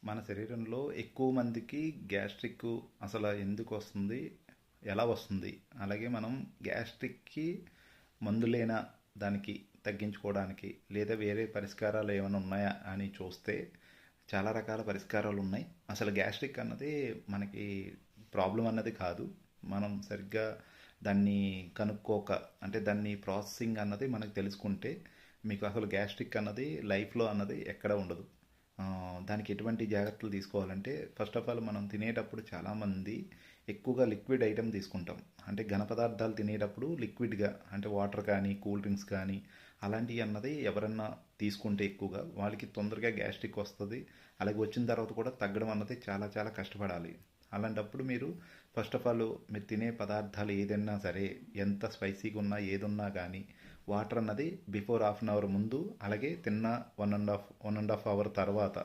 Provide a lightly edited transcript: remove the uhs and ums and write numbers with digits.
మన శరీరంలో ఎక్కువ మందికి గ్యాస్ట్రిక్ అసలు ఎందుకు వస్తుంది, ఎలా వస్తుంది, అలాగే మనం గ్యాస్ట్రిక్కి మందులేనా దానికి తగ్గించుకోవడానికి, లేదా వేరే పరిష్కారాలు ఏమైనా ఉన్నాయా అని చూస్తే చాలా రకాల పరిష్కారాలు ఉన్నాయి. అసలు గ్యాస్ట్రిక్ అన్నది మనకి ప్రాబ్లం అన్నది కాదు. మనం సరిగ్గా దాన్ని కనుక్కోక, అంటే దాన్ని ప్రాసెసింగ్ అన్నది మనకు తెలుసుకుంటే మీకు అసలు గ్యాస్ట్రిక్ అన్నది లైఫ్లో అన్నది ఎక్కడ ఉండదు. దానికి ఎటువంటి జాగ్రత్తలు తీసుకోవాలంటే, ఫస్ట్ ఆఫ్ ఆల్ మనం తినేటప్పుడు చాలామంది ఎక్కువగా లిక్విడ్ ఐటెం తీసుకుంటాం. అంటే ఘన పదార్థాలు తినేటప్పుడు లిక్విడ్గా, అంటే వాటర్ కానీ కూల్ డ్రింక్స్ కానీ అలాంటివి అన్నది ఎవరన్నా తీసుకుంటే ఎక్కువగా వాళ్ళకి తొందరగా గ్యాస్ట్రిక్ వస్తుంది. అలాగే వచ్చిన తర్వాత కూడా తగ్గడం అన్నది చాలా చాలా కష్టపడాలి. అలాంటప్పుడు మీరు ఫస్ట్ ఆఫ్ ఆల్ మీరు తినే పదార్థాలు ఏదైనా సరే, ఎంత స్పైసీగా ఉన్నా ఏదున్నా కానీ వాటర్ అన్నది బిఫోర్ హాఫ్ అన్ అవర్ ముందు, అలాగే తిన్న వన్ అండ్ హాఫ్ అవర్ తర్వాత